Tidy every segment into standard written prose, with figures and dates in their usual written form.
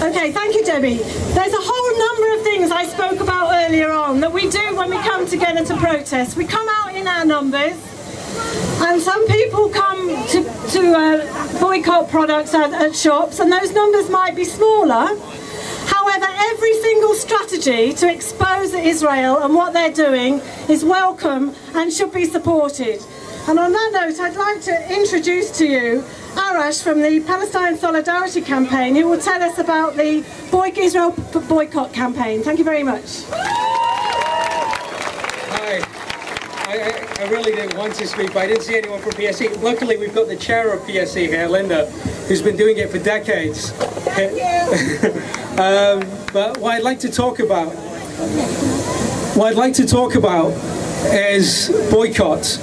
Okay, thank you, Debbie. There's a whole number of things I spoke about earlier on that we do when we come together to protest. We come out in our numbers, and some people come to boycott products at shops, and those numbers might be smaller. However, every single strategy to expose Israel and what they're doing is welcome and should be supported. And on that note, I'd like to introduce to you Arash from the Palestine Solidarity Campaign, who will tell us about the Israel boycott campaign. Thank you very much. Hi. I really didn't want to speak, but I didn't see anyone from PSE. Luckily, we've got the chair of PSE here, Linda, who's been doing it for decades. Thank you. But what I'd like to talk about, is boycott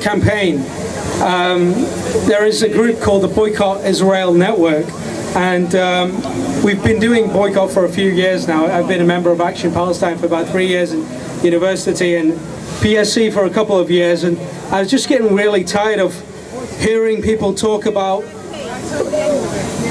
campaign. There is a group called the Boycott Israel Network, and we've been doing boycott for a few years now. I've been a member of Action Palestine for about 3 years in university, and PSC for a couple of years, and I was just getting really tired of hearing people talk about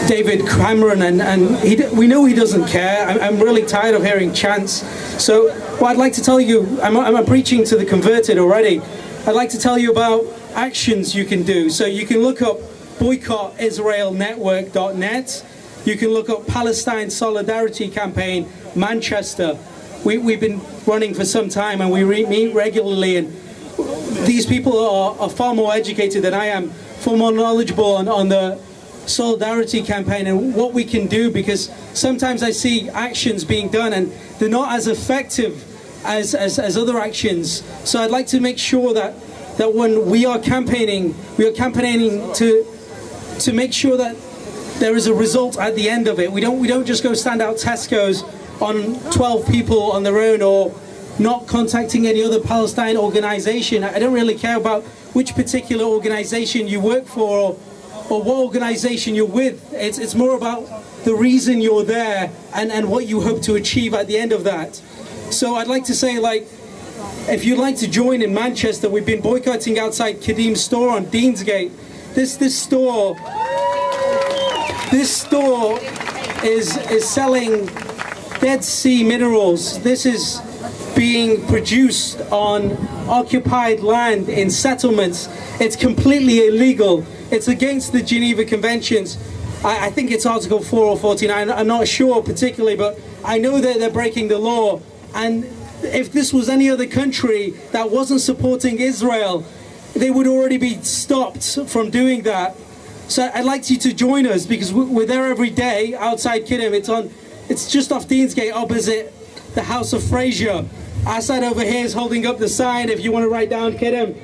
David Cameron, and we know he doesn't care. I'm really tired of hearing chants. So what I'd like to tell you, I'm preaching to the converted already. I'd like to tell you about actions you can do. So you can look up boycottisraelnetwork.net. You can look up Palestine Solidarity Campaign Manchester. We've been running for some time, and we meet regularly, and these people are far more educated than I am, far more knowledgeable on the solidarity campaign and what we can do, because sometimes I see actions being done and they're not as effective as other actions. So I'd like to make sure that when we are campaigning to make sure that there is a result at the end of it. We don't just go stand out Tesco's on 12 people on their own, or not contacting any other Palestine organization. I don't really care about which particular organization you work for or what organization you're with. It's more about the reason you're there and what you hope to achieve at the end of that. So I'd like to say, like, if you'd like to join in Manchester, we've been boycotting outside Kadim's store on Deansgate. This store is selling Dead Sea minerals. This is being produced on occupied land in settlements. It's completely illegal. It's against the Geneva Conventions. I think it's Article 4 or 49. I'm not sure particularly, but I know that they're breaking the law. And if this was any other country that wasn't supporting Israel, they would already be stopped from doing that. So I'd like you to join us, because we're there every day outside Kidim. It's just off Deansgate, opposite the House of Fraser. Our side over here is holding up the sign if you want to write down Kidim.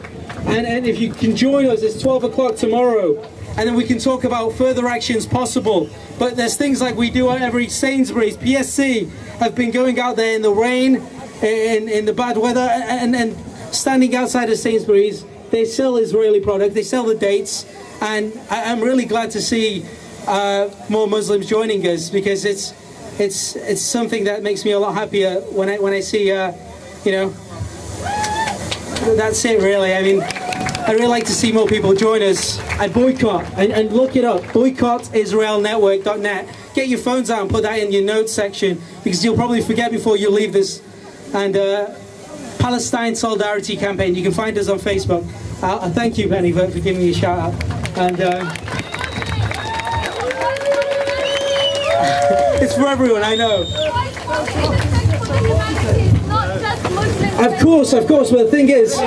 And if you can join us, it's 12 o'clock tomorrow. And then we can talk about further actions possible. But there's things like we do at every Sainsbury's. PSC have been going out there in the rain, in the bad weather, and standing outside of Sainsbury's. They sell Israeli product, they sell the dates. And I'm really glad to see more Muslims joining us, because it's something that makes me a lot happier when I see, that's it really. I mean, I'd really like to see more people join us and boycott, and look it up, boycottisraelnetwork.net. Get your phones out and put that in your notes section, because you'll probably forget before you leave this. And Palestine Solidarity Campaign, you can find us on Facebook. Thank you, Penny, for giving me a shout out. And it's for everyone, I know. Of course, but the thing is...